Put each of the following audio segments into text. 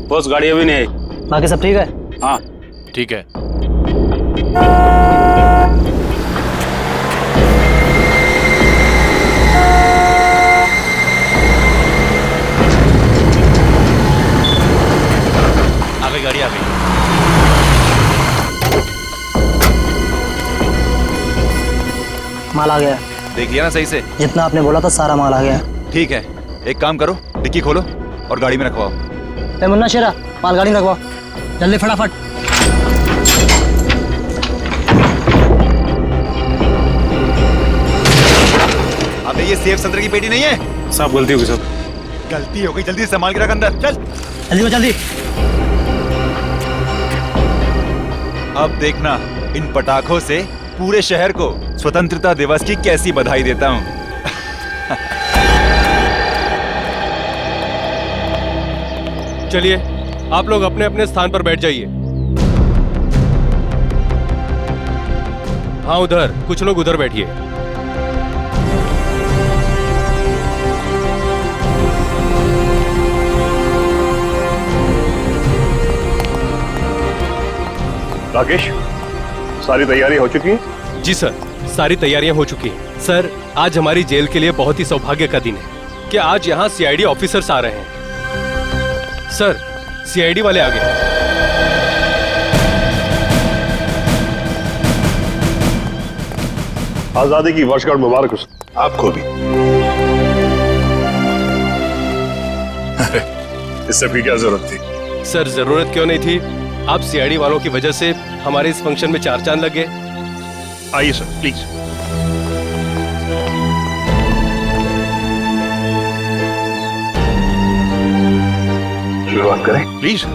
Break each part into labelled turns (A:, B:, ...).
A: Boss गाड़ी अभी नहीं आई।
B: बाकी सब ठीक है?
A: हाँ
C: ठीक है। आ गई गाड़ी, आ गई।
B: माल आ गया।
D: देख लिया ना सही से?
B: जितना आपने बोला था सारा माल आ गया।
D: ठीक है, एक काम करो, डिक्की खोलो और गाड़ी में रखवाओ।
B: ए मुन्ना शेरा, माल गाड़ी में रखवाओ जल्दी फटाफट।
D: अबे ये सेफ संतरे की पेटी नहीं है।
A: सब गलती हो गई सब।
D: गलती हो गई, जल्दी से संभाल के रख अंदर, चल।
B: जल्दी जल्दी।
D: अब देखना इन पटाखों से पूरे शहर को स्वतंत्रता दिवस की कैसी बधाई देता हूँ।
C: चलिए आप लोग अपने अपने स्थान पर बैठ जाइए। हाँ उधर, कुछ लोग उधर बैठिए।
E: राकेश, सारी तैयारी हो चुकी है?
C: जी सर, सारी तैयारियां हो चुकी हैं। सर, आज हमारी जेल के लिए बहुत ही सौभाग्य का दिन है कि आज यहाँ सीआईडी ऑफिसर्स आ रहे हैं। सर, सीआईडी वाले आ गए।
E: आजादी की वर्षगांठ मुबारक हो आपको भी। अरे, इस सब की क्या जरूरत थी?
C: सर, जरूरत क्यों नहीं थी? आप सीआईडी वालों की वजह से हमारे इस फंक्शन में चार चांद लग गए।
E: आइए सर, प्लीज। शुरुआत करें?
D: प्लीज।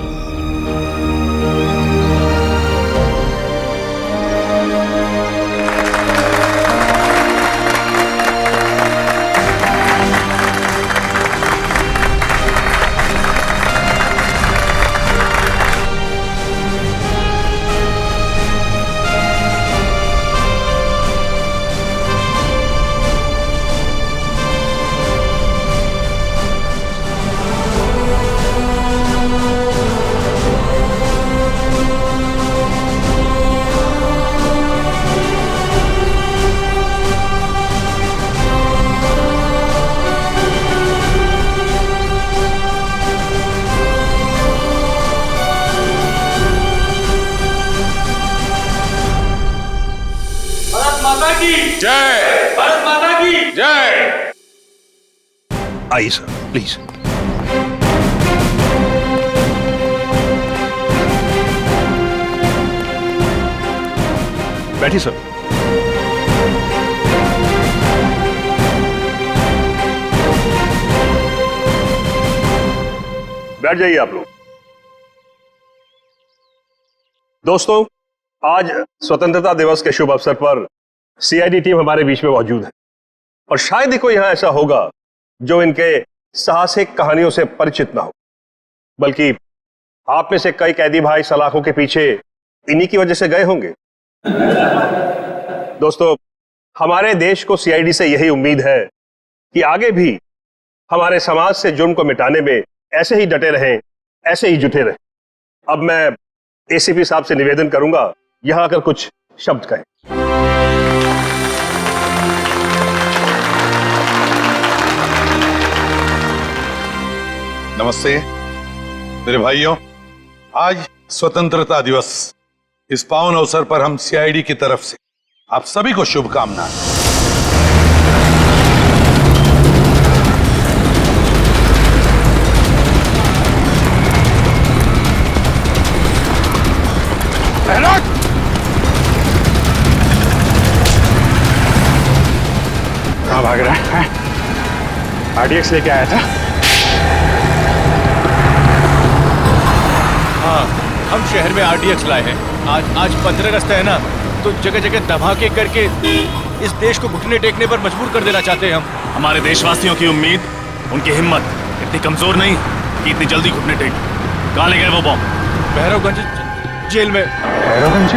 A: जय भारत माता की जय।
E: आइए सर, प्लीज। बैठिए सर। बैठ जाइए आप लोग। दोस्तों, आज स्वतंत्रता दिवस के शुभ अवसर पर सीआईडी टीम हमारे बीच में मौजूद है और शायद ही कोई यहां ऐसा होगा जो इनके साहसिक कहानियों से परिचित ना हो, बल्कि आप में से कई कैदी भाई सलाखों के पीछे इन्हीं की वजह से गए होंगे। दोस्तों, हमारे देश को सीआईडी से यही उम्मीद है कि आगे भी हमारे समाज से जुर्म को मिटाने में ऐसे ही डटे रहें, ऐसे ही जुटे रहें। अब मैं एसीपी साहब से निवेदन करूंगा यहां आकर कुछ शब्द कहें।
F: नमस्ते मेरे भाइयों, आज स्वतंत्रता दिवस। इस पावन अवसर पर हम सीआईडी की तरफ से आप सभी को शुभकामनाएं।
A: कहाँ भाग रहा है? आरडीएक्स लेके आया था।
C: हाँ, हम शहर में आरडीएक्स लाए हैं। आज 15 अगस्त है ना, तो जगह जगह धमाके करके इस देश को घुटने टेकने पर मजबूर कर देना चाहते हैं हम।
G: हमारे देशवासियों की उम्मीद, उनकी हिम्मत इतनी कमजोर नहीं कि इतनी जल्दी घुटने टेक। कहाँ ले गए वो बॉम्ब?
C: भैरवगंज जेल में।
A: भैरवगंज?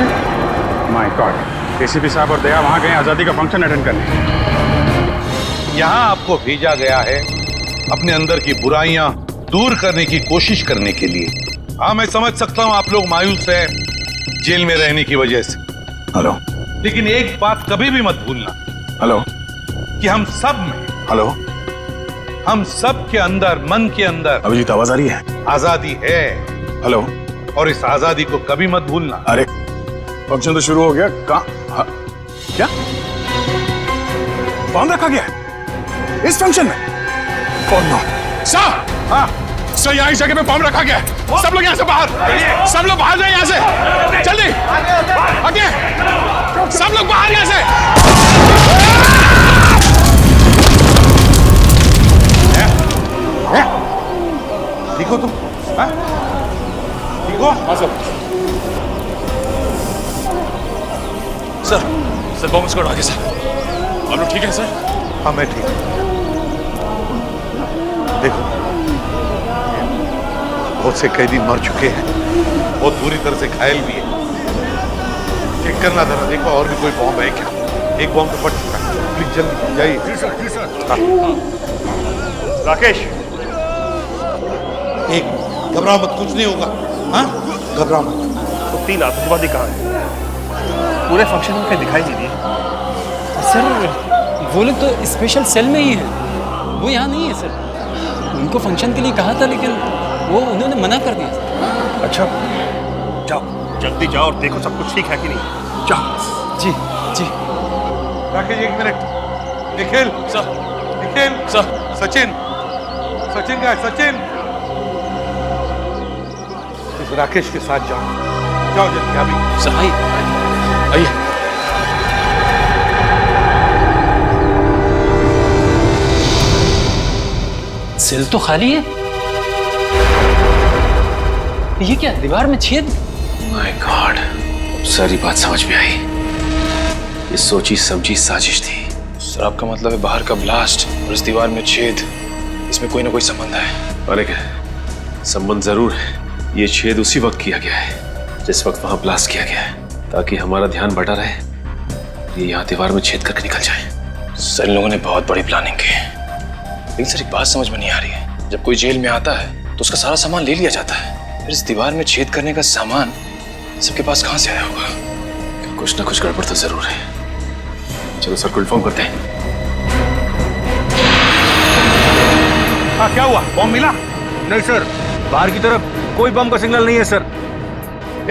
A: माय गॉड, एसीपी साहब और दया वहां गए आजादी का फंक्शन अटेंड करने।
F: यहां आपको भेजा गया है अपने अंदर की बुराइयां दूर करने की कोशिश करने के लिए। हाँ, मैं समझ सकता हूं आप लोग मायूस हैं जेल में रहने की वजह से।
A: हेलो
F: लेकिन एक बात कभी भी मत भूलना
A: हेलो
F: कि हम सब में,
A: हेलो
F: हम सब के अंदर, मन के अंदर
A: अभिजीत, आवाज आ रही है?
F: आजादी है
A: हेलो।
F: और इस आजादी को कभी मत भूलना।
A: अरे फंक्शन तो शुरू हो गया। कहाँ? क्या बॉम्ब रखा गया है इस फंक्शन में? कौन? सर, हाँ सर, यहाँ इस जगह पे बॉम्ब रखा गया है। सब लोग यहाँ से बाहर, सब लोग बाहर जाए यहाँ से, जल्दी आगे, सब लोग बाहर यहाँ से।
F: ठीक हो तुम? हाँ? ठीक हो? हाँ सर।
G: सर बॉम्ब स्क्वाड आ गया सर। आप लोग ठीक है सर?
F: हाँ मैं ठीक हूँ। देखो, बहुत से कैदी मर चुके हैं, बहुत बुरी तरह से घायल भी है। चेक करना जरा, देखो और भी कोई बॉम्ब है क्या? एक बॉम्ब तो फट चुका है। प्लीज जल्दी जाइए। जी सर, जी सर। राकेश,
H: एक घबराओ मत, कुछ नहीं होगा। हाँ, घबराओ मत।
E: तो 3 आतंकवादी कहाँ हैं? पूरे फंक्शन में कहीं दिखाई नहीं दिए।
I: सर वो लोग तो स्पेशल सेल में ही है, वो यहाँ नहीं है सर। उनको फंक्शन के लिए कहा था लेकिन वो उन्होंने मना कर दिया सर।
E: अच्छा, जाओ जल्दी जाओ और देखो सब कुछ ठीक है कि नहीं। जाओ।
I: जी जी।
F: राकेश एक minute. Nikhil
G: sir,
F: Nikhil
G: sir,
F: Sachin, Sachin का सचिन, इस राकेश के साथ जाओ, जाओ जल्दी अभी।
G: सर आइए।
I: सेल तो खाली है। ये क्या, दीवार में छेद?
J: माय गॉड, सारी बात समझ में आई। ये सोची समझी साजिश थी। सर आपका मतलब है बाहर का ब्लास्ट और इस दीवार में छेद, इसमें कोई ना कोई संबंध है? अरे संबंध जरूर है। ये छेद उसी वक्त किया गया है जिस वक्त वहां ब्लास्ट किया गया है, ताकि हमारा ध्यान बटा रहे, ये यहाँ दीवार में छेद करके निकल जाए। सर इन लोगों ने बहुत बड़ी प्लानिंग की है। लेकिन सर एक बात समझ में नहीं आ रही है, जब कोई जेल में आता है तो उसका सारा सामान ले लिया जाता है, फिर इस दीवार में छेद करने का सामान सबके पास कहां से आया होगा? कुछ ना कुछ गड़बड़ तो जरूर है। चलो सर को इन्फॉर्म करते हैं।
E: हाँ क्या हुआ? बॉम्ब मिला?
H: नहीं सर, बाहर की तरफ कोई बम का सिग्नल नहीं है सर।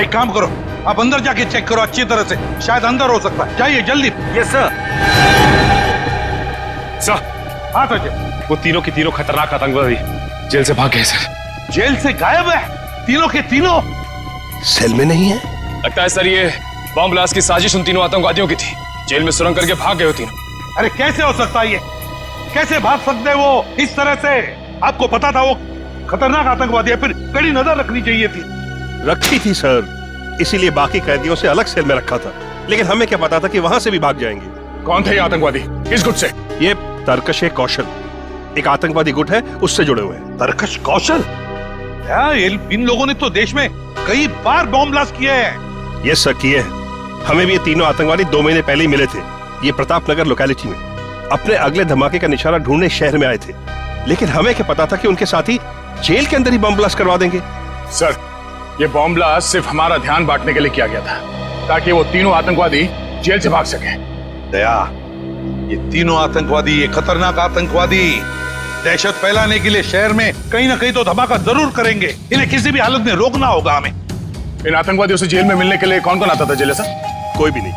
F: एक काम करो, आप अंदर जाके चेक करो अच्छी तरह से, शायद अंदर हो सकता है। जाइए जल्दी।
H: Yes sir.
A: सर,
F: हाँ सचिन,
A: वो तीनों के तीनों खतरनाक आतंकवादी जेल से भाग गए सर।
F: जेल से गायब है तीनों के तीनों?
H: सेल में नहीं है?
J: लगता है सर ये बॉम्ब ब्लास्ट की साजिश उन तीनों आतंकवादियों की थी। जेल में सुरंग करके भाग गए हो तीनों।
F: अरे कैसे हो सकता है ये? कैसे भाग सकते हैं वो इस तरह से? आपको पता था वो खतरनाक आतंकवादी है, फिर कड़ी नजर रखनी चाहिए थी।
E: रखी थी सर, इसीलिए बाकी कैदियों से अलग सेल में रखा था। लेकिन हमें क्या पता था कि वहां से भी भाग जाएंगे।
A: कौन थे ये आतंकवादी? किस गुट से?
E: ये तरकश कौशल, एक आतंकवादी गुट है, उससे जुड़े हुए हैं।
F: तरकश कौशल? इन लोगों ने तो देश में कई बार बॉम्ब ब्लास्ट किए हैं।
E: ये सर किए हैं। हमें भी ये तीनों आतंकवादी 2 महीने पहले ही मिले थे, ये प्रतापनगर लोकेलिटी में। अपने अगले धमाके का निशाना ढूंढने शहर में आए थे, लेकिन हमें क्या पता था कि उनके साथी जेल के अंदर ही बम ब्लास्ट करवा देंगे।
A: सर, ये बॉम्ब ब्लास्ट सिर्फ हमारा ध्यान बांटने के लिए किया गया था, ताकि वो तीनों आतंकवादी जेल से भाग सके।
F: दया, ये तीनों आतंकवादी, ये खतरनाक आतंकवादी दहशत फैलाने के लिए शहर में कहीं ना कहीं तो धमाका जरूर करेंगे। इन्हें किसी भी हालत में रोकना होगा हमें।
A: इन आतंकवादियों से जेल में मिलने के लिए कौन कौन आता था जेल सर?
E: कोई भी नहीं।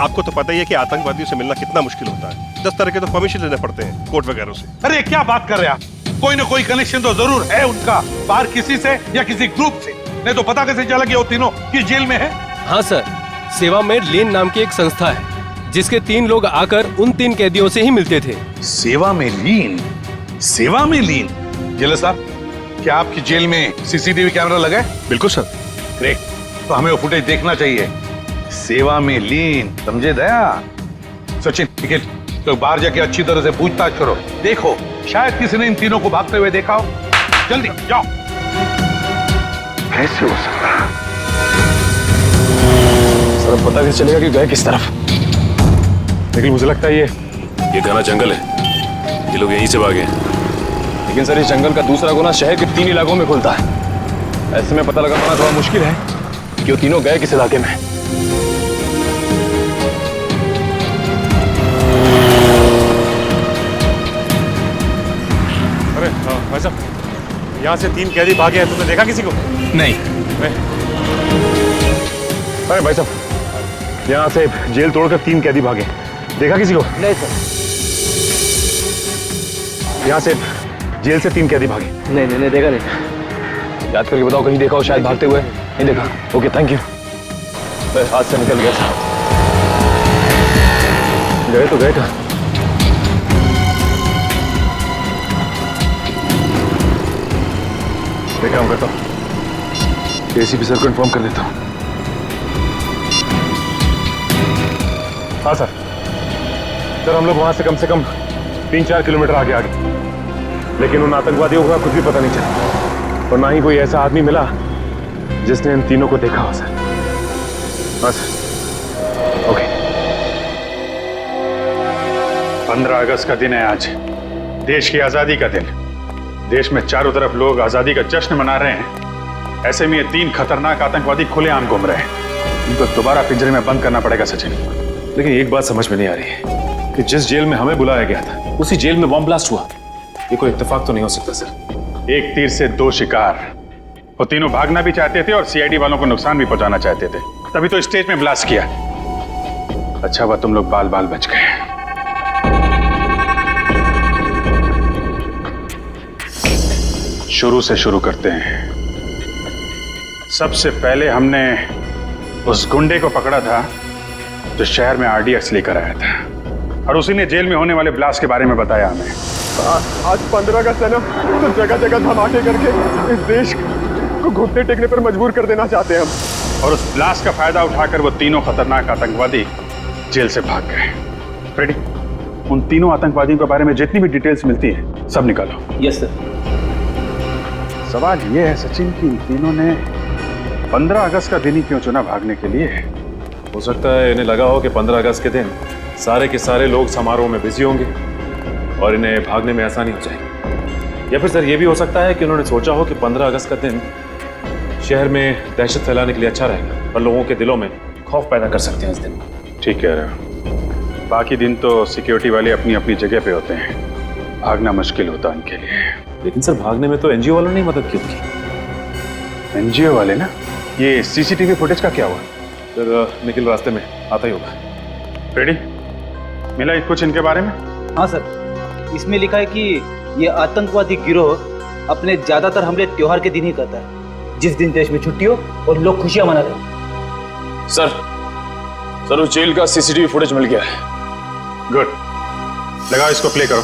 E: आपको तो पता ही है कि आतंकवादियों से मिलना कितना मुश्किल होता है। 10 तरह के तो परमिशन लेने पड़ते हैं कोर्ट वगैरह से।
F: अरे क्या बात कर रहे हैं आप? कोई ना कोई कनेक्शन तो जरूर है उनका, बाहर किसी से या किसी ग्रुप से। नहीं तो पता कैसे चला कि वो तीनों किस जेल में है?
C: हाँ सर, सेवा में लेन नाम की एक संस्था है जिसके 3 लोग आकर उन 3 कैदियों से ही मिलते थे।
F: सेवा में लीन? सेवा में लीन? जेलर साहब, क्या आपकी जेल में सीसीटीवी कैमरा लगा है?
E: बिल्कुल सर।
F: ग्रेट, तो हमें वो फुटेज देखना चाहिए। सेवा में लीन, समझे दया? सचिन, निखिल, तो बाहर जाके अच्छी तरह से पूछताछ करो। देखो शायद किसी ने इन तीनों को भागते हुए देखा हो। जल्दी जाओ। कैसे हो सकता है?
J: सर पता कैसे चलेगा कि गए किस तरफ?
A: लेकिन मुझे लगता है ये घना जंगल है, ये लोग यहीं से भागे हैं।
J: लेकिन सर इस जंगल का दूसरा गुना शहर के 3 इलाकों में खुलता है। ऐसे में पता लगा पाना थोड़ा मुश्किल है कि वो तीनों गए किस इलाके में।
A: अरे भाई साहब, यहाँ से 3 कैदी भागे हैं, तुमने देखा किसी को?
J: नहीं।
A: अरे भाई साहब, यहाँ से जेल तोड़कर 3 कैदी भागे, देखा किसी को?
B: नहीं सर।
A: यहाँ से जेल से 3 कैदी भागे।
B: नहीं देखा नहीं।
J: याद करके बताओ, कहीं देखा हो शायद भागते हुए? नहीं देखा। Okay, thank you. हाथ से निकल गया था।
A: गए तो गए कहाँ? मैं काम करता हूँ, एसीपी सर को इन्फॉर्म कर देता हूँ। हाँ सर, हम लोग वहां से कम 3-4 किलोमीटर आगे लेकिन उन आतंकवादियों का कुछ भी पता नहीं चला और ना ही कोई ऐसा आदमी मिला जिसने इन तीनों को देखा हो सर। बस ओके।
F: 15 अगस्त का दिन है आज, देश की आजादी का दिन। देश में चारों तरफ लोग आजादी का जश्न मना रहे हैं, ऐसे में ये 3 खतरनाक आतंकवादी खुलेआम घूम रहे हैं। इनको दोबारा पिंजरे में बंद करना पड़ेगा सचिन।
A: लेकिन एक बात समझ में नहीं आ रही है कि जिस जेल में हमें बुलाया गया था उसी जेल में बॉम्ब ब्लास्ट हुआ। ये कोई इत्तेफाक तो नहीं हो सकता सर?
F: एक तीर से 2 शिकार। वो तीनों भागना भी चाहते थे और सीआईडी वालों को नुकसान भी पहुंचाना चाहते थे, तभी तो स्टेज में ब्लास्ट किया। अच्छा हुआ तुम लोग बाल बाल बच गए। शुरू से शुरू करते हैं। सबसे पहले हमने उस गुंडे को पकड़ा था जो शहर में आरडीएक्स लेकर आया था और उसी ने जेल में होने वाले ब्लास्ट के बारे में बताया हमें।
A: आज 15 अगस्त है ना, तो जगह जगह धमाके करके इस देश को घुटने टेकने पर मजबूर कर देना चाहते हैं हम।
F: और उस ब्लास्ट का फायदा उठाकर वो तीनों खतरनाक आतंकवादी जेल से भाग गए। फ्रेडी, उन तीनों आतंकवादियों के बारे में जितनी भी डिटेल्स मिलती है सब निकालो।
B: Yes sir.
F: सवाल ये है सचिन कि इन तीनों ने 15 अगस्त का दिन ही क्यों चुना भागने के लिए?
A: हो सकता है इन्हें लगा हो कि 15 अगस्त के दिन सारे के सारे लोग समारोह में बिजी होंगे और इन्हें भागने में आसानी हो जाएगी। या फिर सर ये भी हो सकता है कि उन्होंने सोचा हो कि 15 अगस्त का दिन शहर में दहशत फैलाने के लिए अच्छा रहेगा और लोगों के दिलों में खौफ पैदा कर सकते हैं इस दिन।
F: ठीक कह रहे हो। बाकी दिन तो सिक्योरिटी वाले अपनी अपनी जगह पे होते हैं, भागना मुश्किल होता है उनके लिए।
A: लेकिन सर भागने में तो एनजीओ वालों ने मदद की उनकी।
F: एनजीओ वाले ना? ये सीसीटीवी फुटेज का क्या हुआ?
A: सर निखिल रास्ते में आता ही होगा।
F: रेडी, मिला कुछ इनके बारे में?
B: हाँ सर, इसमें लिखा है कि ये आतंकवादी गिरोह अपने ज्यादातर हमले त्योहार के दिन ही करता है, जिस दिन देश में छुट्टी हो और लोग खुशियां मनाते हैं।
J: सर उस जेल का सीसीटीवी फुटेज मिल गया है।
F: गुड, लगाओ इसको, प्ले करो।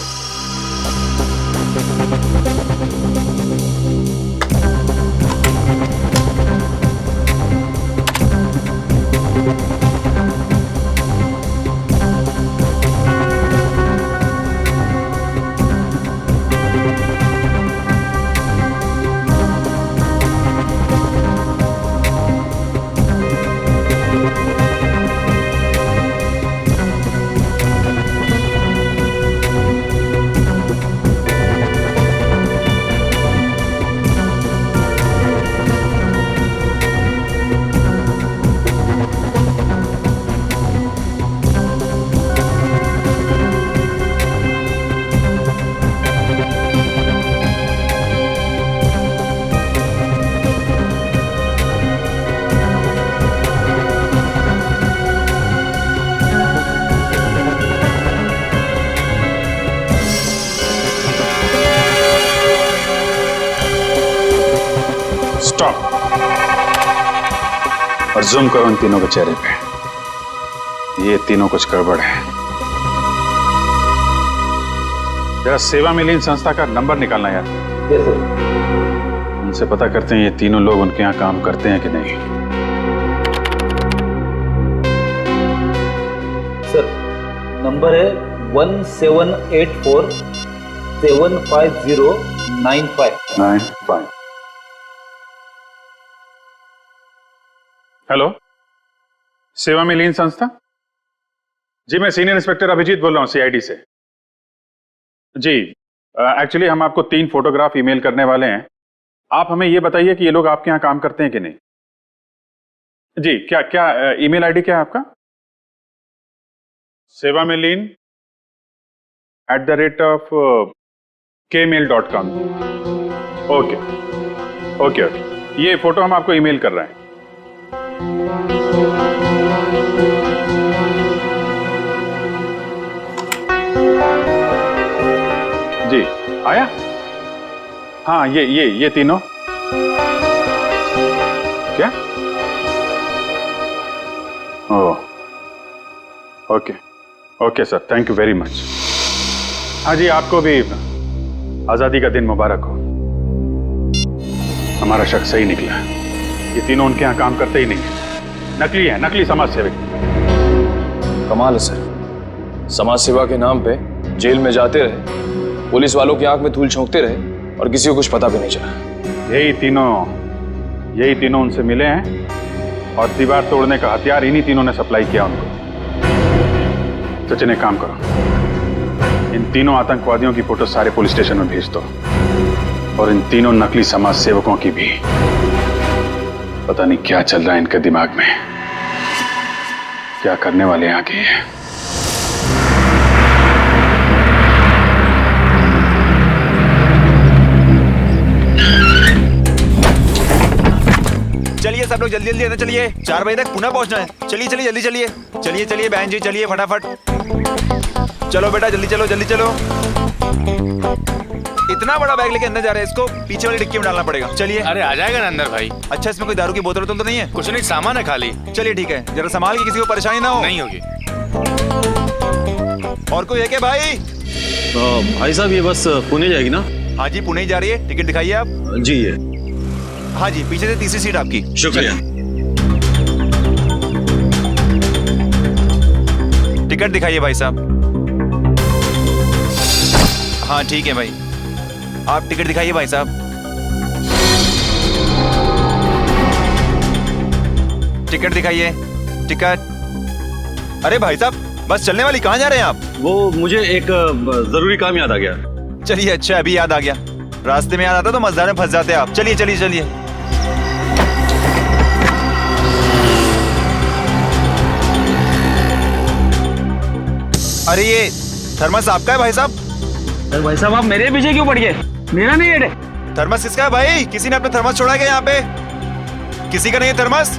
F: स्टॉप और जूम करो इन तीनों के चेहरे पे। ये तीनों कुछ गड़बड़ है। जरा सेवा में लीन संस्था का नंबर निकालना यार।
B: Yes sir.
F: उनसे पता करते हैं ये तीनों लोग उनके यहाँ काम करते हैं कि नहीं।
B: सर नंबर है 1784-750-95।
F: हेलो, सेवा में लीन संस्था? जी मैं सीनियर इंस्पेक्टर अभिजीत बोल रहा हूँ सीआईडी से। जी
A: एक्चुअली हम आपको 3 फोटोग्राफ ईमेल करने वाले हैं। आप हमें ये बताइए कि ये लोग आपके यहाँ काम करते हैं कि नहीं। जी, क्या क्या ईमेल आईडी क्या है आपका? sevamelin@kmail.com। ओके ओके ओके, ये फोटो हम आपको ईमेल कर रहे हैं। जी आया? हाँ, ये तीनों क्या? Oh okay okay sir, thank you very much. हाँ जी, आपको भी आजादी का दिन मुबारक हो। हमारा शक सही निकला, ये तीनों उनके यहाँ काम करते ही नहीं है, नकली है, नकली समाज सेवक।
J: कमाल है सर, समाज सेवा के नाम पे जेल में जाते रहे, पुलिस वालों की आंख में धूल झोंकते रहे और किसी को कुछ पता भी नहीं चला।
A: यही तीनों उनसे मिले हैं और दीवार तोड़ने का हथियार इन्हीं तीनों ने सप्लाई किया उनको। सचिन, एक काम करो, इन तीनों आतंकवादियों की फोटो सारे पुलिस स्टेशन में भेज दो और इन तीनों नकली समाज सेवकों की भी। पता नहीं क्या चल रहा है इनके दिमाग में, क्या करने वाले हैं आगे।
D: चलिए सब लोग जल्दी जल्दी अंदर चलिए, 4 बजे तक पुनः पहुंचना है। चलिए चलिए जल्दी चलिए, चलिए चलिए बहन जी, चलिए फटाफट। चलो बेटा जल्दी चलो जल्दी चलो। इतना बड़ा बैग लेके अंदर जा रहे हैं, इसको पीछे वाली डिक्की में डालना पड़ेगा। चलिए।
G: अरे आ जाएगा ना अंदर भाई।
D: अच्छा, इसमें कोई दारू की बोतल तो नहीं है?
G: कुछ नहीं, सामान है खाली।
D: चलिए ठीक है, जरा संभाल के, किसी को परेशानी ना हो।
G: नहीं होगी।
D: और कोई है क्या भाई?
H: भाई साहब ये बस पुणे जाएगी ना?
D: हाँ जी, पुणे ही जा रही है। टिकट दिखाइए आप।
H: जी ये।
D: हाँ जी, पीछे से तीसरी सीट आपकी।
H: शुक्रिया।
D: टिकट दिखाइए भाई साहब। हाँ ठीक है भाई, आप टिकट दिखाइए भाई साहब। टिकट दिखाइए, टिकट। अरे भाई साहब, बस चलने वाली, कहाँ जा रहे हैं आप?
H: वो मुझे एक जरूरी काम याद आ गया।
D: चलिए, अच्छा अभी याद आ गया। रास्ते में याद आता तो मजेदार में फंस जाते आप। चलिए चलिए चलिए। अरे ये थर्मस आपका है भाई साहब?
H: अरे भाई साहब, आप मेरे पीछे क्यों पड़ गए? मेरा नहीं है।
D: थर्मस किसका है भाई? किसी ने अपना थर्मस छोड़ा क्या यहाँ पे? किसी का नहीं है थर्मस?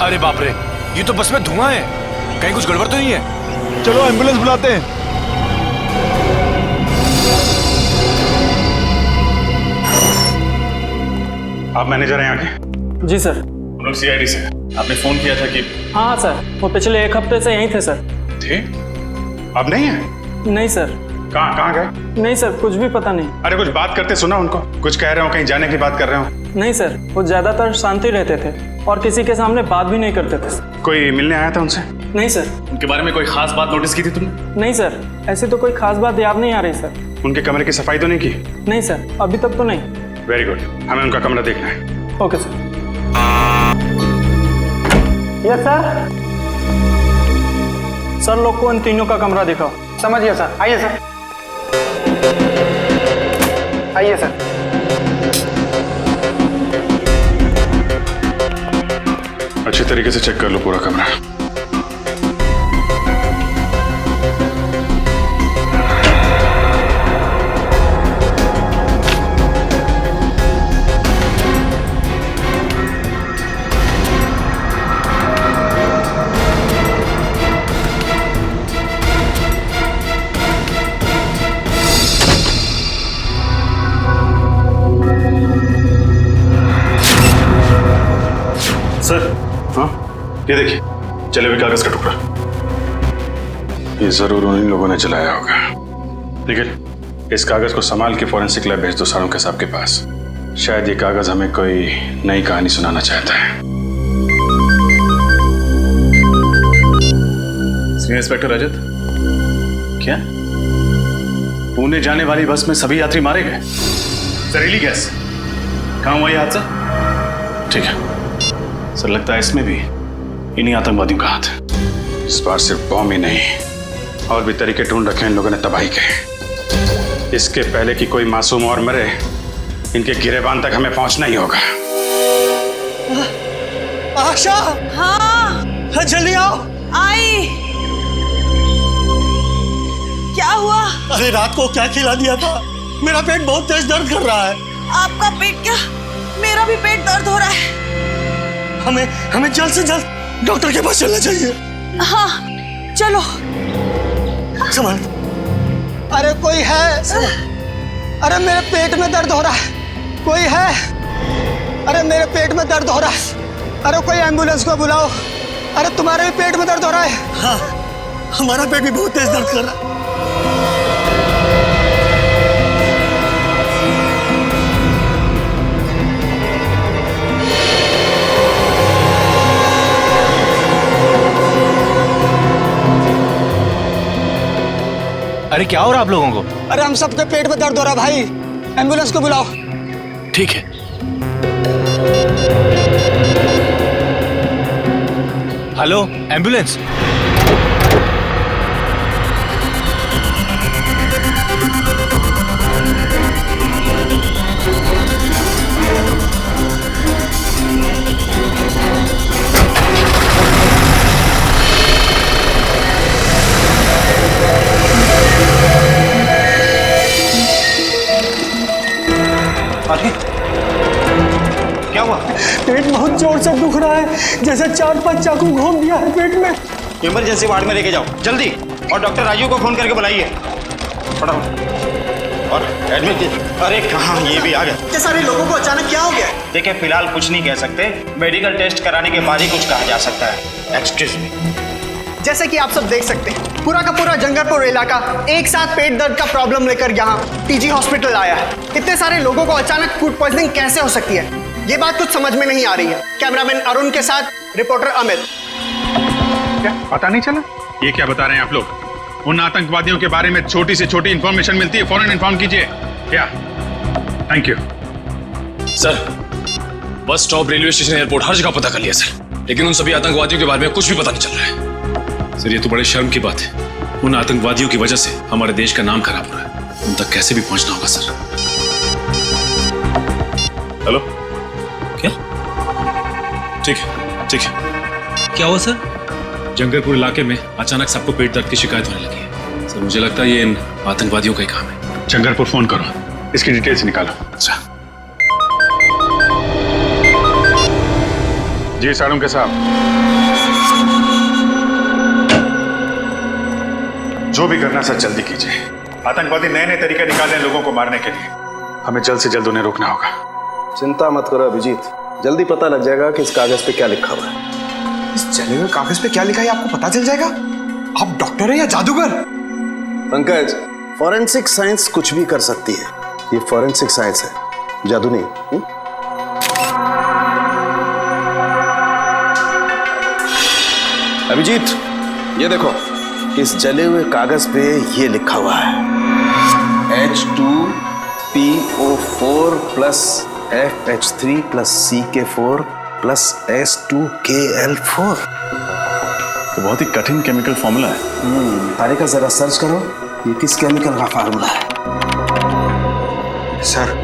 G: अरे बाप रे, ये तो बस में धुआं है, कहीं कुछ गड़बड़ तो नहीं है?
D: चलो एम्बुलेंस बुलाते हैं।
A: आप मैनेजर हैं यहाँ के?
I: जी सर।
A: हम लोग सीआईडी से। आपने फोन किया था कि?
I: हाँ सर, वो पिछले 1 हफ्ते से यहीं थे सर।
A: थे? अब नहीं है?
I: नहीं सर।
A: कहाँ गए?
I: नहीं सर, कुछ भी पता नहीं।
A: अरे कुछ बात करते सुना उनको, कुछ कह रहे हो, कहीं जाने की बात कर रहे हो?
I: नहीं सर, वो ज्यादातर शांति रहते थे और किसी के सामने बात भी नहीं करते थे।
A: कोई मिलने आया था उनसे?
I: नहीं सर।
A: उनके बारे में कोई खास बात नोटिस की थी तुमने?
I: नहीं सर, ऐसी तो कोई खास बात याद नहीं आ रही सर।
A: उनके कमरे की सफाई तो नहीं की?
I: नहीं सर, अभी तक तो नहीं।
A: वेरी गुड, हमें उनका कमरा देखना है।
I: Okay sir. Yes sir. Sir लोग को इन तीनों का कमरा दिखाओ। समझ गया सर, आइए सर। आइए सर।
A: अच्छे तरीके से चेक कर लो पूरा कमरा। सर, हाँ ये देखिए, जले हुए कागज का टुकड़ा। ये जरूर उन्हीं लोगों ने जलाया होगा। लेकिन इस कागज को संभाल के फॉरेंसिक लैब भेज दो सारों के साहब के पास।
J: शायद ये कागज हमें कोई नई कहानी सुनाना चाहता है। सीनियर इंस्पेक्टर रजत, क्या पुणे जाने वाली बस में सभी यात्री मारे गए? जहरीली गैस, कहाँ हुआ ये हादसा? ठीक है सर, लगता है इसमें भी इन्हीं आतंकवादियों का हाथ है। इस बार सिर्फ बॉम्ब ही नहीं, और भी तरीके ढूंढ रखे हैं इन लोगों ने तबाही के। इसके पहले कि कोई मासूम और मरे, इनके गिरेबान तक हमें पहुंचना ही होगा।
K: आशा,
L: हाँ
K: जल्दी आओ।
L: आई। क्या हुआ?
K: अरे रात को क्या खिला दिया था? मेरा पेट बहुत तेज दर्द कर रहा है।
L: आपका पेट क्या? मेरा भी पेट दर्द हो रहा है।
K: हमें जल्द से जल्द डॉक्टर के पास चलना चाहिए।
L: हाँ चलो।
K: संभाल। अरे कोई है? अरे मेरे पेट में दर्द हो रहा है, कोई है? अरे मेरे पेट में दर्द हो रहा है, अरे कोई एम्बुलेंस को बुलाओ। अरे तुम्हारे भी पेट में दर्द हो रहा है? हाँ, हमारा पेट भी बहुत तेज दर्द कर रहा है।
H: अरे क्या हो रहा है आप लोगों को?
K: अरे हम सबके पेट में दर्द हो रहा है भाई, एम्बुलेंस को बुलाओ।
H: ठीक है। Hello ambulance.
K: क्या हुआ? पेट बहुत जोर से दुख रहा है, जैसे 4-5 चाकू घोंप दिया है पेट में।
B: इमरजेंसी वार्ड में लेके जाओ जल्दी, और डॉक्टर राजू को फोन करके बुलाइए फटाफट। और एडमिट। अरे कहाँ, ये भी आ गया।
K: इतने सारे लोगों को अचानक क्या हो गया?
B: देखिए फिलहाल कुछ नहीं कह सकते, मेडिकल टेस्ट कराने के बाद ही कुछ कहा जा सकता है। Excuse me.
K: जैसे कि आप सब देख सकते हैं, पूरा का पूरा जंगलपुर इलाका एक साथ पेट दर्द का प्रॉब्लम लेकर यहाँ टीजी हॉस्पिटल आया है। इतने सारे लोगों को अचानक फूड पॉइजनिंग कैसे हो सकती है, ये बात कुछ समझ में नहीं आ रही है। कैमरामैन अरुण के साथ रिपोर्टर अमित।
A: क्या पता नहीं चला? ये क्या बता रहे हैं आप लोग? उन आतंकवादियों के बारे में छोटी से छोटी इंफॉर्मेशन मिलती है, फौरन इन्फॉर्म कीजिए। क्या? Thank you
J: sir, bus stop, railway station, airport, हर जगह पता कर लिया सर, लेकिन उन सभी आतंकवादियों के बारे में कुछ भी पता नहीं चल रहा है। सर ये तो बड़े शर्म की बात है, उन आतंकवादियों की वजह से हमारे देश का नाम खराब हो रहा है, उन तक कैसे भी पहुंचना होगा सर। हेलो, क्या? ठीक है ठीक है।
I: क्या हुआ सर?
J: जंगलपुर इलाके में अचानक सबको पेट दर्द की शिकायत होने लगी है सर। मुझे लगता है ये इन आतंकवादियों का ही काम है।
A: जंगलपुर फोन करो, इसकी डिटेल्स निकालो।
J: अच्छा
A: जी सारुण के साहब, जो भी करना सर जल्दी कीजिए। आतंकवादी नए नए तरीके निकाल रहे हैं लोगों को मारने के लिए, हमें जल्द से जल्द उन्हें रोकना होगा।
M: चिंता मत करो अभिजीत, जल्दी पता लग जाएगा कि इस कागज पे क्या लिखा हुआ है।
K: इस जले हुए कागज पे क्या लिखा है आपको पता चल जाएगा। आप डॉक्टर हैं या जादूगर?
M: पंकज, फॉरेंसिक साइंस कुछ भी कर सकती है, ये फॉरेंसिक साइंस है, जादू नहीं। अभिजीत ये देखो, इस जले हुए कागज पे ये लिखा हुआ है H2PO4 plus FH3 plus CK4 plus S2KL4।
J: तो बहुत ही कठिन केमिकल फॉर्मूला है।
M: तारे का जरा सर्च करो, ये किस केमिकल का फार्मूला है।
K: सर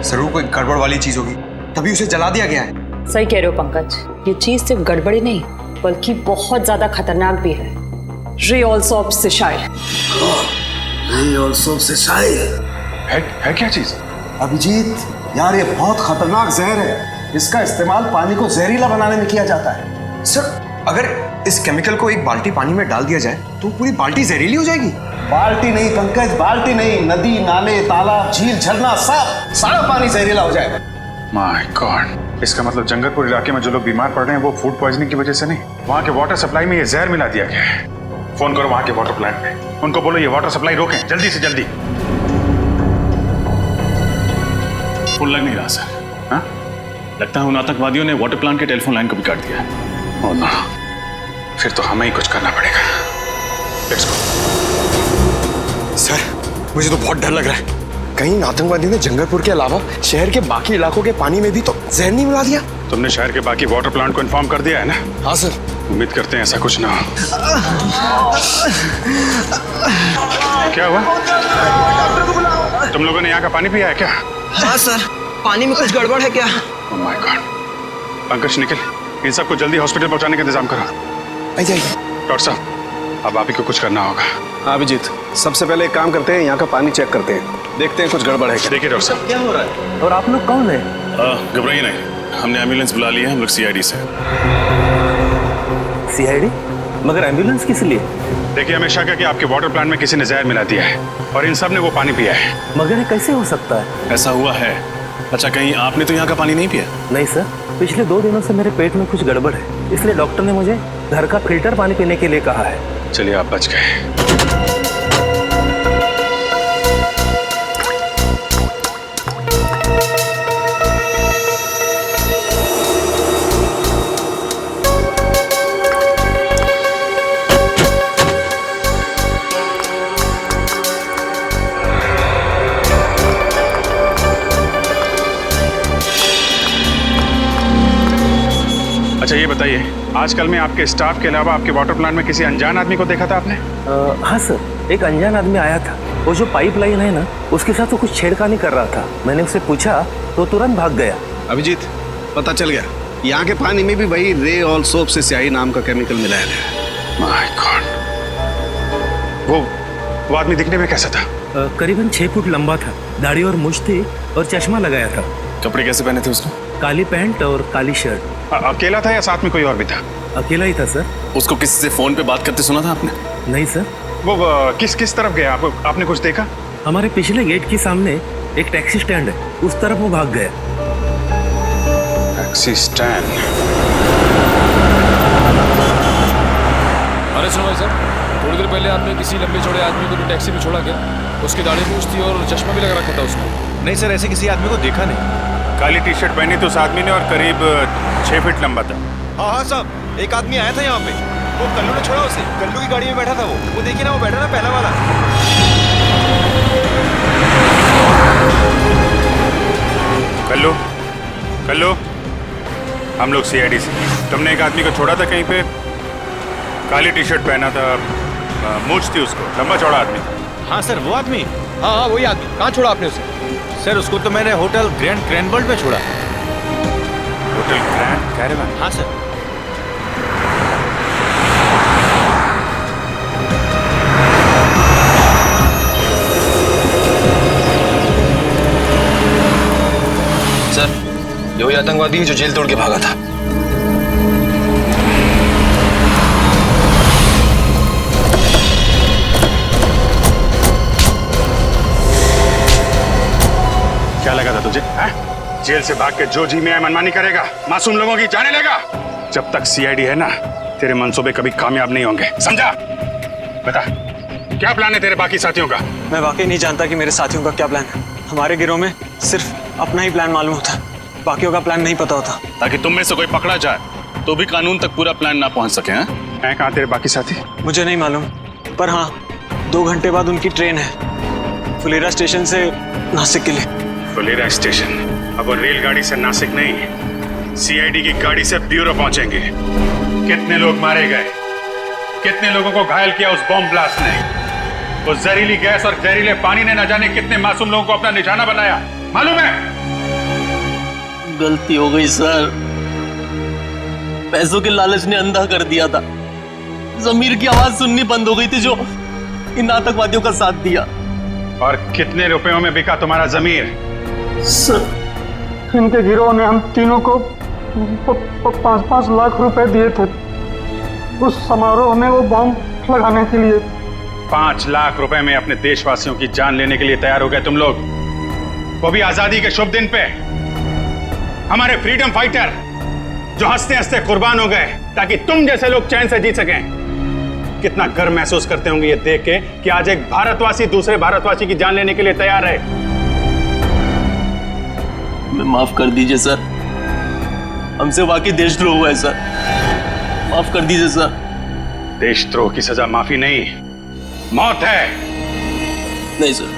K: जरूर कोई गड़बड़ वाली चीज होगी, तभी उसे जला दिया गया है।
N: सही कह रहे हो पंकज, ये चीज सिर्फ गड़बड़ी नहीं बल्कि बहुत ज्यादा खतरनाक भी है। रियोल्सोप सिशाइल।
M: रियोल्सोप सिशाइल
A: है क्या चीज?
M: अभिजीत यार, ये बहुत खतरनाक जहर है, इसका इस्तेमाल पानी को जहरीला बनाने में किया जाता है।
K: सर अगर इस केमिकल को एक बाल्टी पानी में डाल दिया जाए तो पूरी बाल्टी जहरीली हो जाएगी।
M: बाल्टी नहीं पंकज, बाल्टी नहीं, नदी नाले तालाब झील झरना सब सारा पानी जहरीला हो जाएगा।
A: माय गॉड, इसका मतलब जंगलपुर इलाके में जो लोग बीमार पड़ रहे हैं वो फूड पॉइजनिंग की वजह से नहीं, वहाँ के वाटर सप्लाई में ये जहर मिला दिया गया है। फोन करो वहाँ के वाटर प्लांट पे, उनको बोलो ये वाटर सप्लाई रोकें जल्दी से जल्दी।
J: फोन लग नहीं रहा सर।
G: हाँ? लगता है उन आतंकवादियों ने वाटर प्लांट के टेलीफोन लाइन को भी काट दिया।
A: ओह नो, फिर तो हमें ही कुछ करना पड़ेगा। Let's go.
O: सर, मुझे तो बहुत डर लग रहा है। कहीं आतंकवादियों ने जंगलपुर के अलावा शहर के बाकी इलाकों के पानी में भी तो जहर नहीं मिला दिया?
A: तुमने शहर के बाकी वाटर प्लांट को इन्फॉर्म कर दिया है ना?
O: हाँ सर।
A: उम्मीद करते हैं ऐसा कुछ ना हो। क्या हुआ? तुम लोगों ने यहाँ का पानी पिया है क्या?
K: हाँ सर, पानी में कुछ गड़बड़ है क्या?
A: Oh my god. Pankaj, Nikhil, इन सबको जल्दी हॉस्पिटल पहुंचाने का इंतजाम करो। डॉक्टर साहब, अब आप ही को कुछ करना होगा।
M: हाँ अभिजीत, सबसे पहले एक काम करते हैं, यहाँ का पानी चेक करते हैं, देखते हैं कुछ गड़बड़ है क्या।
A: देखिए डॉक्टर साहब।
B: क्या हो रहा है और आप लोग कौन है?
G: घबराइए नहीं, हमने एम्बुलेंस बुला ली है, हम लोग सीआईडी से।
B: सीआईडी? मगर एम्बुलेंस किस लिए?
A: देखिए, हमें शक है कि आपके वाटर प्लांट में किसी ने जहर मिला दिया है और इन सब ने वो पानी पिया है।
B: मगर ये कैसे हो सकता है?
G: ऐसा हुआ है। अच्छा, कहीं आपने तो यहाँ का पानी नहीं पिया?
B: नहीं सर, पिछले 2 दिनों से मेरे पेट में कुछ गड़बड़ है, इसलिए डॉक्टर ने मुझे घर का फिल्टर पानी पीने के लिए कहा है।
A: चलिए, आप बच गए। अच्छा ये बताइए, आजकल में आपके स्टाफ के अलावा आपके वाटर प्लांट में किसी अनजान आदमी को देखा था आपने?
B: हाँ सर, एक अनजान आदमी आया था। वो जो पाइप लाइन है ना, उसके साथ वो कुछ छेड़खानी कर रहा था। मैंने उससे पूछा तो तुरंत भाग गया।
M: अभिजीत, पता चल गया, यहाँ के पानी में भी वही रे ऑल सोप से स्याही नाम का केमिकल मिलाया गया।
A: My God. वो आदमी दिखने में कैसा था?
B: करीबन 6 फुट लंबा था, दाढ़ी और मूंछ थी और चश्मा लगाया था।
G: कपड़े कैसे पहने थे उसने?
B: काली पैंट और काली शर्ट।
A: अकेला था या साथ में कोई और भी था?
B: अकेला ही था सर।
G: उसको किसी से फोन पे बात करते सुना था आपने?
B: नहीं सर।
A: वो किस तरफ गया? आपने कुछ देखा?
B: हमारे पिछले गेट के सामने एक टैक्सी स्टैंड है, उस तरफ वो भाग गया।
A: Taxi stand?
J: अरे सुनो भाई साहब, थोड़ी देर पहले आपने किसी लंबे चौड़े आदमी को भी टैक्सी में छोड़ा क्या? उसकी दाढ़ी मूंछ थी और चश्मा भी लगा रखा था उसने।
D: नहीं सर, ऐसे किसी आदमी को देखा नहीं।
A: काली टी शर्ट पहनी थी उस आदमी ने और करीब 6 फीट लंबा था।
D: हाँ साहब, एक आदमी आया था यहाँ पे, वो कल्लू ने छोड़ा उसे। कल्लू की गाड़ी में बैठा था वो देखिए ना, वो बैठा ना पहला वाला।
A: कल्लू, कल्लू, हम लोग सीआईडी से। तुमने एक आदमी को छोड़ा था कहीं पे, काली टी शर्ट पहना था, मूंछ थी उसको, लंबा चौड़ा आदमी था।
D: हाँ सर, वो आदमी।
J: हाँ, वही आदमी। कहाँ छोड़ा आपने उसे?
D: सर, उसको तो मैंने होटल ग्रैंड क्रैनबर्ट में छोड़ा।
A: Hotel grand caravan?
D: हाँ सर।
J: सर, ये वही आतंकवादी है जो जेल तोड़ के भागा था।
A: क्या लगा था तुझे? जेल से भाग के जो जी में मनमानी करेगा, मासूम लोगों की जाने लेगा। जब तक सीआईडी है ना, तेरे मंसूबे कभी कामयाब नहीं होंगे, समझा? बता, क्या प्लान है तेरे बाकी साथियों का?
P: मैं वाकई नहीं जानता कि मेरे साथियों का क्या प्लान है। हमारे गिरोह में सिर्फ अपना ही प्लान मालूम होता, बाकियों का प्लान नहीं पता होता।
G: ताकि तुम में से कोई पकड़ा जाए तो भी कानून तक पूरा प्लान ना पहुंच सके। हैं
A: कहाँ तेरे बाकी साथी?
P: मुझे नहीं मालूम, पर हाँ, 2 घंटे बाद उनकी ट्रेन है, फुलेरा स्टेशन से नासिक के लिए।
A: फुलेरा स्टेशन? अब वो रेलगाड़ी से नासिक नहीं, सीआईडी की गाड़ी से ब्यूरो पहुंचेंगे। कितने लोग मारे गए, कितने लोगों को घायल किया उस बॉम्ब ब्लास्ट ने। वो जहरीली गैस और जहरीले पानी ने न जाने कितने मासूम लोगों को अपना निशाना बनाया, मालूम है?
Q: गलती हो गई सर, पैसों के लालच ने अंधा कर दिया था। जमीर की आवाज सुननी बंद हो गई थी जो इन आतंकवादियों का साथ दिया।
A: और कितने रुपयों में बिका तुम्हारा जमीर?
K: सर, इनके गिरोह ने हम तीनों को 5-5 लाख रुपए दिए थे उस समारोह में वो बॉम्ब लगाने के लिए।
A: 5 लाख रुपए में अपने देशवासियों की जान लेने के लिए तैयार हो गए तुम लोग, वो भी आजादी के शुभ दिन पे। हमारे फ्रीडम फाइटर जो हंसते हंसते कुर्बान हो गए ताकि तुम जैसे लोग चैन से जी सकें। कितना गर्व महसूस करते होंगे ये देख के कि आज एक भारतवासी दूसरे भारतवासी की जान लेने के लिए तैयार है।
Q: हमें माफ कर दीजिए सर, हमसे वाकई देशद्रोह हुआ है सर, माफ कर दीजिए सर।
A: देशद्रोह की सजा माफी नहीं, मौत है।
Q: नहीं सर।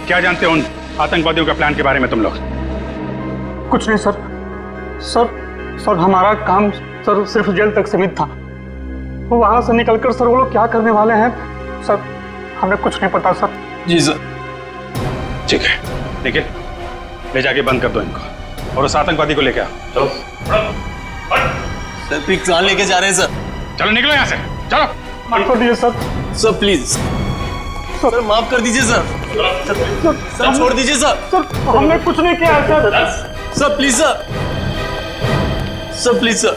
A: क्या जानते हो उन आतंकवादियों के प्लान के बारे में तुम लोग?
R: कुछ नहीं सर। सर हमारा काम सर सिर्फ जेल तक सीमित था। वहां से निकलकर सर वो लोग क्या करने वाले हैं सर, हमें कुछ नहीं पता सर।
Q: जी सर।
A: ठीक है, निखिल ले जाके बंद कर दो इनको और उस आतंकवादी को लेके आओ। तो
Q: सर फिक्स जान लेके जा रहे हैं सर।
A: चलो निकलो यहाँ से, चलो।
R: माफ कर दीजिए सर।
Q: सर प्लीज सर, माफ कर दीजिए सर। सर छोड़ दीजिए सर।
R: सर हमने कुछ नहीं किया sir.
Q: Sir please sir, sir please sir.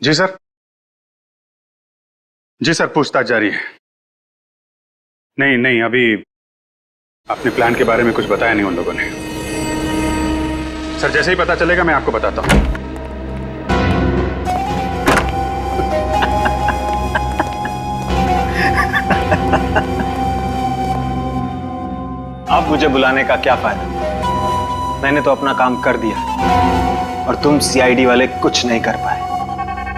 A: जी सर। जी सर, पूछताछ जारी है। नहीं अभी अपने प्लान के बारे में कुछ बताया नहीं उन लोगों ने। सर जैसे ही पता चलेगा मैं आपको बताता हूं।
P: अब मुझे बुलाने का क्या फायदा? मैंने तो अपना काम कर दिया और तुम सीआईडी वाले कुछ नहीं कर पाए।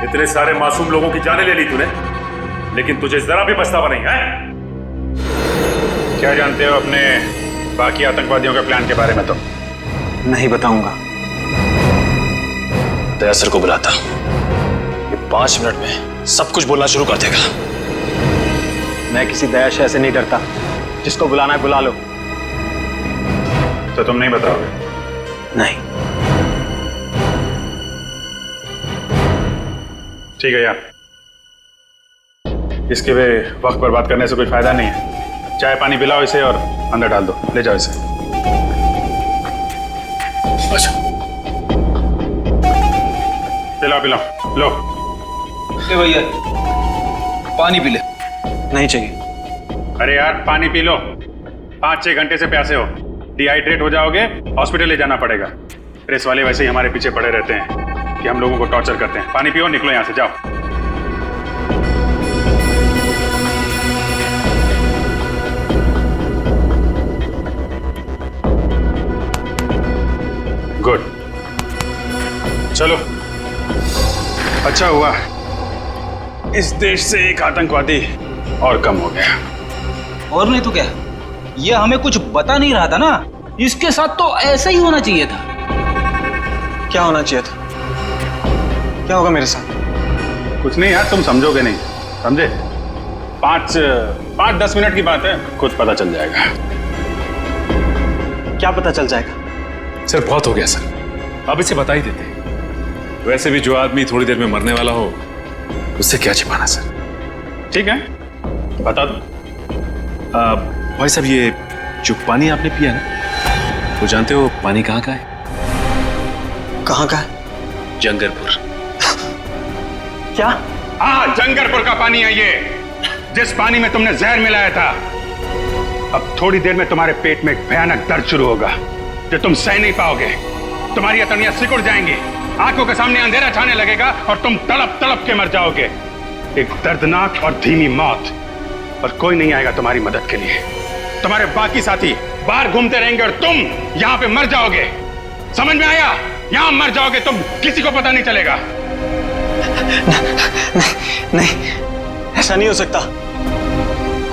G: इतने सारे मासूम लोगों की जानें ले ली तूने, लेकिन तुझे जरा भी पछतावा नहीं है?
A: क्या जानते हो अपने बाकी आतंकवादियों के प्लान के बारे में? तो
P: नहीं बताऊंगा।
J: दया सर को बुलाता, ये 5 मिनट में सब कुछ बोलना शुरू कर देगा।
P: मैं किसी दया शय से नहीं डरता, जिसको बुलाना है बुला लो।
A: तो तुम नहीं बताओगे?
P: नहीं।
A: ठीक है यार, इसके वे वक्त बर्बाद करने से कोई फायदा नहीं है। चाय पानी पिलाओ इसे और अंदर डाल दो, ले जाओ इसे। अच्छा पिलाओ लो।
B: भैया पानी पी ले।
P: नहीं चाहिए।
A: अरे यार पानी पी लो, 5-6 घंटे से प्यासे हो, डिहाइड्रेट हो जाओगे, हॉस्पिटल ले जाना पड़ेगा। प्रेस वाले वैसे ही हमारे पीछे पड़े रहते हैं कि हम लोगों को टॉर्चर करते हैं। पानी पियो, निकलो यहां से, जाओ। गुड, चलो। अच्छा हुआ इस देश से एक आतंकवादी और कम हो गया।
B: और नहीं तो क्या, ये हमें कुछ बता नहीं रहा था ना, इसके साथ तो ऐसा ही होना चाहिए था।
P: क्या होना चाहिए था? क्या होगा मेरे साथ?
A: कुछ नहीं यार, तुम समझोगे नहीं, समझे? 5-10 मिनट की बात है, खुद पता चल जाएगा।
P: क्या पता चल जाएगा?
G: सर बहुत हो गया सर, अब इसे बता ही देते। वैसे भी जो आदमी थोड़ी देर में मरने वाला हो, उससे क्या छिपाना सर।
A: ठीक है, बता दो।
G: भाई साहब, ये जो पानी आपने पिया ना, वो जानते हो पानी कहाँ का है?
P: कहाँ का है?
G: जंगलपुर।
P: क्या?
A: हाँ, जंगलपुर का पानी है ये, जिस पानी में तुमने जहर मिलाया था। अब थोड़ी देर में तुम्हारे पेट में एक भयानक दर्द शुरू होगा जो तुम सह नहीं पाओगे। तुम्हारी अतड़ियां सिकुड़ जाएंगी, आंखों के सामने अंधेरा छाने लगेगा और तुम तड़प तड़प के मर जाओगे। एक दर्दनाक और धीमी मौत, और कोई नहीं आएगा तुम्हारी मदद के लिए। तुम्हारे बाकी साथी बाहर घूमते रहेंगे और तुम यहां पे मर जाओगे। समझ में आया? यहां मर जाओगे तुम, किसी को पता नहीं चलेगा।
P: नहीं, ऐसा नहीं हो सकता।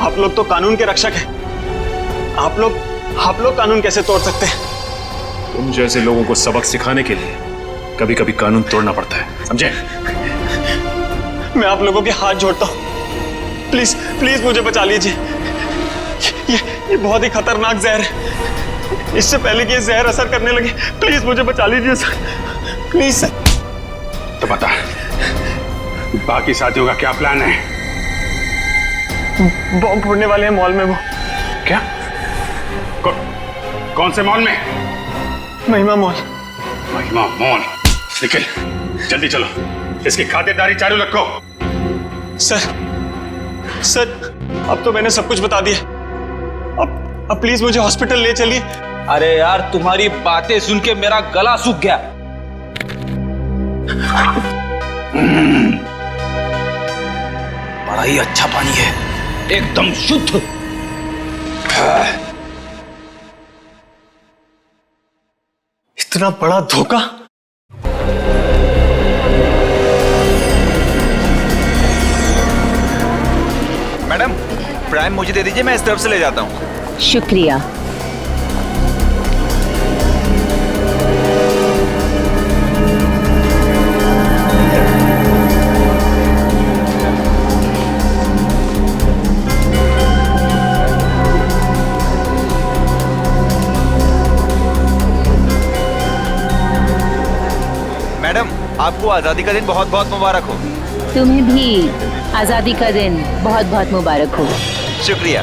P: आप लोग तो कानून के रक्षक हैं। आप लोग कानून कैसे तोड़ सकते हैं?
G: तुम जैसे लोगों को सबक सिखाने के लिए कभी कभी कानून तोड़ना पड़ता है, समझे?
P: मैं आप लोगों के हाथ जोड़ता हूं, प्लीज प्लीज मुझे बचा लीजिए। ये बहुत ही खतरनाक जहर है। इससे पहले कि ये जहर असर करने लगे, प्लीज मुझे बचा लीजिए सर, प्लीज सर।
A: तो बता, बाकी साथियों का क्या प्लान है?
P: बॉम्ब फोड़ने वाले हैं मॉल में। वो
A: क्या? कौन से मॉल में?
P: महिमा मॉल।
A: महिमा मॉल? निखिल जल्दी चलो, इसकी खातिरदारी चालू रखो।
P: सर अब तो मैंने सब कुछ बता दिया। अब प्लीज मुझे हॉस्पिटल ले चलिए।
B: अरे यार, तुम्हारी बातें सुन के मेरा गला सूख गया। बड़ा ही अच्छा पानी है। एकदम शुद्ध।
Q: इतना बड़ा धोखा।
D: मैडम प्राइम मुझे दे दीजिए, मैं इस तरफ से ले जाता हूँ।
S: शुक्रिया।
D: मैडम आपको आजादी का दिन बहुत बहुत मुबारक हो।
S: तुम्हें भी आजादी का दिन बहुत बहुत मुबारक हो।
D: शुक्रिया।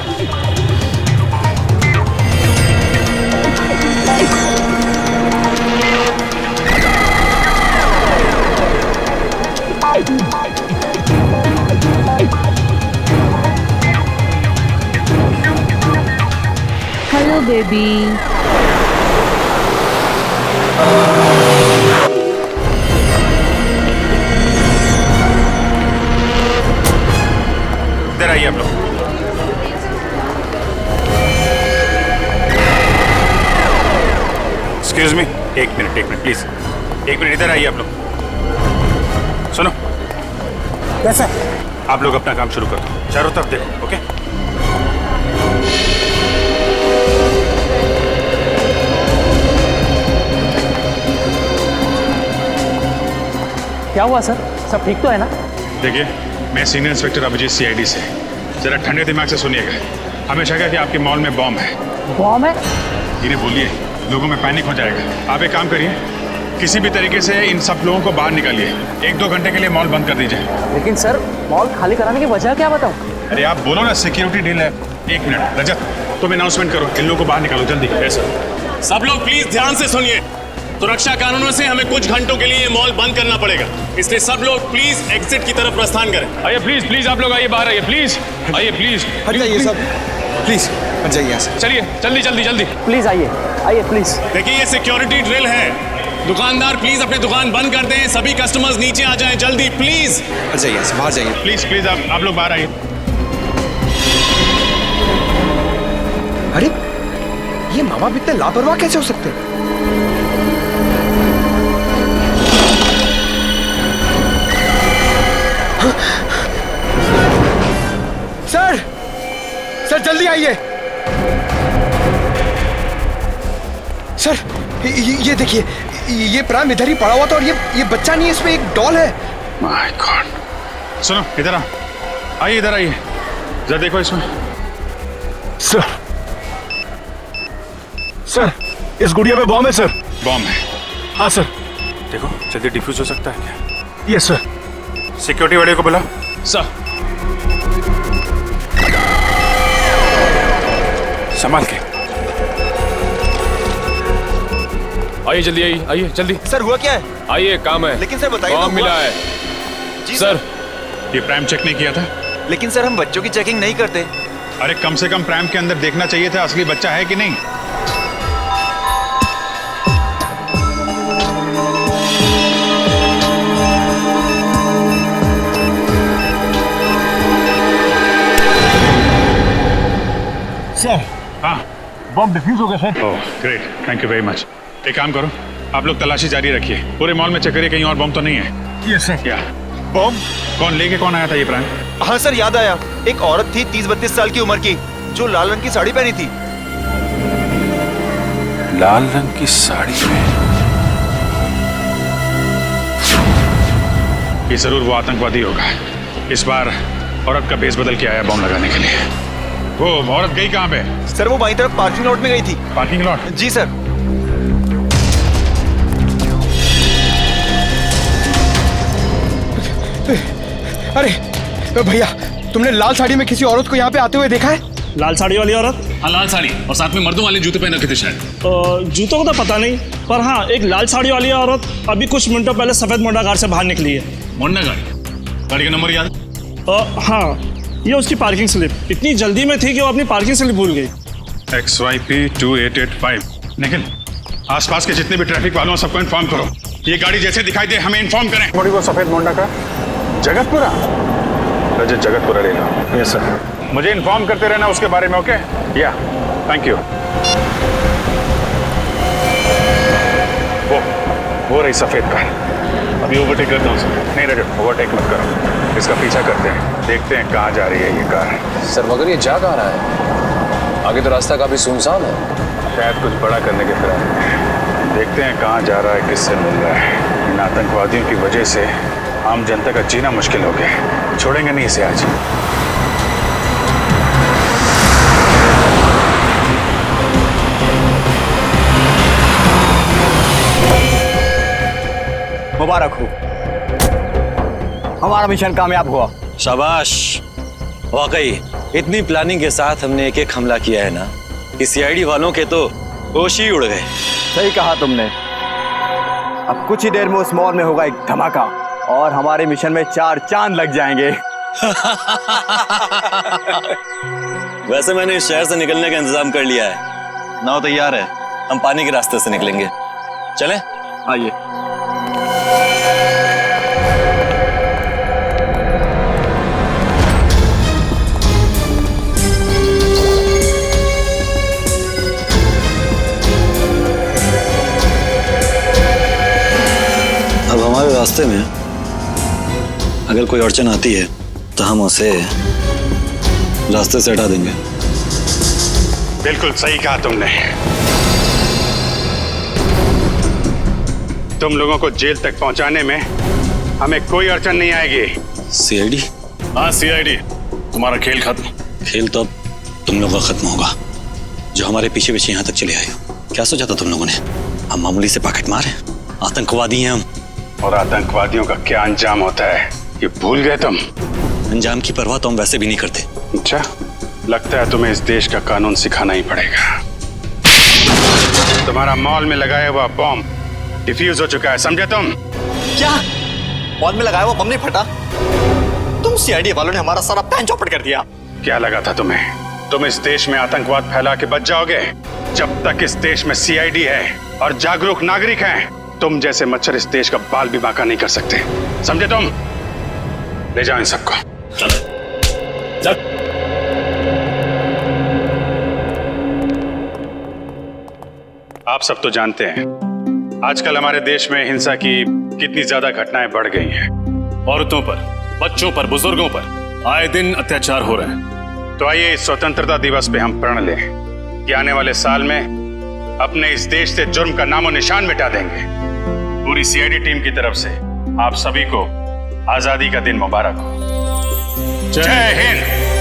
S: Hello baby.
G: इधर आइए आप लोग। एक्सक्यूज मी, एक मिनट प्लीज, एक मिनट इधर आइए आप लोग। सुनो,
R: कैसा?
G: आप लोग अपना काम शुरू कर दो, चारों तरफ देखो। ओके?
R: क्या हुआ सर? सब ठीक तो है ना?
G: देखिए, मैं सीनियर इंस्पेक्टर अभिजीत सीआईडी से। जरा ठंडे दिमाग से सुनिएगा। हमें शक है कि आपके मॉल में बॉम्ब है।
R: बॉम्ब है?
G: इन्हें बोलिए, लोगों में पैनिक हो जाएगा। आप एक काम करिए, किसी भी तरीके से इन सब लोगों को बाहर निकालिए। 1-2 घंटे के लिए मॉल बंद कर दीजिए।
R: लेकिन सर, मॉल खाली कराने की वजह क्या बताऊं?
G: अरे आप बोलो ना, सिक्योरिटी डील है। 1 मिनट रजत, तुम अनाउंसमेंट करो, इन लोगों को बाहर निकालो जल्दी।
J: सब लोग प्लीज ध्यान से सुनिए। सुरक्षा कारणों से हमें कुछ घंटों के लिए ये मॉल बंद करना पड़ेगा, इसलिए सब लोग प्लीज एग्जिट की तरफ प्रस्थान करें।
G: आइए प्लीज आप लोग आइए, बाहर आइए प्लीज, आइए प्लीज।
O: हट जाइए सब, प्लीज हट जाइए यहाँ से।
G: चलिए जल्दी।
R: प्लीज आइए प्लीज।
J: देखिए ये सिक्योरिटी ड्रिल है। दुकानदार प्लीज अपनी दुकान बंद कर दें, सभी कस्टमर्स नीचे आ जाएं जल्दी प्लीज।
O: हट जाइए यहाँ से, बाहर जाइए
G: प्लीज आप लोग बाहर आइए।
O: अरे ये मामा भी इतने लापरवाह कैसे हो सकते हैं? सर जल्दी आइए। सर ये देखिए, ये प्राइम इधर ही पड़ा हुआ था और ये बच्चा नहीं है, इसमें एक डॉल है।
G: My God. सुनो, इधर आइए जरा देखो इसमें।
O: सर इस गुड़िया में बॉम्ब है सर।
G: बॉम्ब है?
O: हाँ सर।
G: देखो जल्दी डिफ्यूज हो सकता है क्या?
O: Yes sir.
G: सिक्योरिटी वाले को बुलाओ। सर संभाल के
C: आइए जल्दी।
D: सर हुआ क्या है?
C: आइए, काम है।
D: लेकिन सर बताइए।
C: बॉम्ब मिला है।
D: जी
C: सर,
G: ये प्राइम चेक नहीं किया था?
D: लेकिन सर हम बच्चों की चेकिंग नहीं करते।
G: अरे कम से कम प्राइम के अंदर देखना चाहिए था असली बच्चा है कि नहीं।
O: सर
G: हाँ,
O: बॉम्ब डिफ्यूज हो गया sir.
G: Oh great, thank you very much. एक काम करो, आप लोग तलाशी जारी रखिए, पूरे मॉल में चेक करिए कहीं और बॉम्ब तो नहीं है।
O: Yes sir.
G: क्या
D: बॉम्ब?
G: कौन आया था ये प्राइम?
D: हाँ सर याद आया, एक औरत थी 30-32 साल की उम्र की, जो लाल रंग की साड़ी पहनी थी।
G: लाल रंग की साड़ी में? ये जरूर वो आतंकवादी होगा। इस बार औरत का भेष बदल के आया बॉम्ब लगाने के लिए। वो औरत गई कहाँ पे?
D: सर वो बाईं तरफ पार्किंग लॉट में गई थी।
G: Parking lot?
D: जी सर।
O: अरे भैया, तुमने लाल साड़ी में किसी औरत को यहाँ पे आते हुए देखा है?
P: लाल साड़ी वाली औरत?
J: हाँ लाल साड़ी, और साथ में मर्दों वाले जूते पहन रखे थे शायद।
P: जूतों को तो पता नहीं, पर हाँ एक लाल साड़ी वाली औरत अभी कुछ मिनटों पहले सफेद मोंडा कार से बाहर निकली है।
J: मोंडा गाड़ी का नंबर याद?
P: हाँ, ये उसकी पार्किंग स्लिप। इतनी जल्दी में थी कि वो अपनी पार्किंग स्लिप भूल गई।
G: XYP 2885। निखिल, आसपास के जितने भी ट्रैफिक वालों सबको इन्फॉर्म करो। ये गाड़ी जैसे दिखाई दे हमें इन्फॉर्म करें।
A: वो सफेद मोंडा का जगतपुरा?
E: रजत जगतपुरा ले लो। Yes sir.
A: मुझे इन्फॉर्म करते रहना उसके बारे में, ओके? या थैंक यू। वो रही सफेद कार।
G: अभी ओवरटेक करता हूँ सर।
A: नहीं रजत, ओवरटेक मत करो, इसका पीछा करते हैं, देखते हैं कहाँ जा रही है ये कार।
J: सर मगर ये जा कहाँ रहा है? आगे तो रास्ता काफी सुनसान है।
A: शायद कुछ बड़ा करने के फिराक में। देखते हैं कहाँ जा रहा है, किससे मिल रहा है। इन आतंकवादियों की वजह से आम जनता का जीना मुश्किल हो गया। छोड़ेंगे नहीं इसे आज।
H: मुबारक हो, हमारा मिशन कामयाब हुआ।
T: शाबाश। वाकई इतनी प्लानिंग के साथ हमने एक हमला किया है ना कि सीआईडी वालों के तो होश ही उड़ गए।
H: सही कहा तुमने। अब कुछ ही देर में उस मॉल में होगा एक धमाका और हमारे मिशन में 4 चांद लग जाएंगे।
T: वैसे मैंने इस शहर से निकलने का इंतजाम कर लिया है। नाव तैयार है, हम पानी के रास्ते से निकलेंगे। चलें?
H: आइए।
T: अब हमारे रास्ते में अगर कोई अड़चन आती है तो हम उसे रास्ते से हटा देंगे।
A: बिल्कुल सही कहा तुमने। तुम लोगों को जेल तक पहुंचाने में हमें कोई अड़चन नहीं आएगी।
T: सीआईडी?
G: हाँ सीआईडी, तुम्हारा खेल खत्म।
T: खेल तो अब तुम लोगों का खत्म होगा, जो हमारे पीछे पीछे यहाँ तक चले आए हो। क्या सोचा था तुम लोगों ने? हम मामूली से पॉकेट मार हैं? आतंकवादी हैं हम।
A: और आतंकवादियों का क्या अंजाम होता है ये भूल गए तुम?
T: अंजाम की परवाह तो हम वैसे भी नहीं करते।
A: अच्छा, लगता है तुम्हें इस देश का कानून सिखाना ही पड़ेगा। तुम्हारा मॉल में लगाया हुआ बॉम्ब डिफ्यूज हो चुका है, समझे तुम?
H: क्या? मॉल में लगाया हुआ बम नहीं फटा? तुम सीआईडी वालों ने हमारा सारा प्लान चौपट कर दिया।
A: क्या लगा था तुम्हें? तुम इस देश में आतंकवाद फैला के बच जाओगे? जब तक इस देश में सीआईडी है और जागरूक नागरिक हैं, तुम जैसे मच्छर इस देश का बाल भी बांका नहीं कर सकते, समझे तुम? ले जाओ इन सबको। चल। आप सब तो जानते हैं आजकल हमारे देश में हिंसा की कितनी ज्यादा घटनाएं बढ़ गई हैं।
G: औरतों पर, बच्चों पर, बुजुर्गों पर आए दिन अत्याचार हो रहे हैं।
A: तो आइए इस स्वतंत्रता दिवस पे हम प्रण लें कि आने वाले साल में अपने इस देश से जुर्म का नामो निशान मिटा देंगे। पूरी सीआईडी टीम की तरफ से आप सभी को आजादी का दिन मुबारक हो। जय हिंद।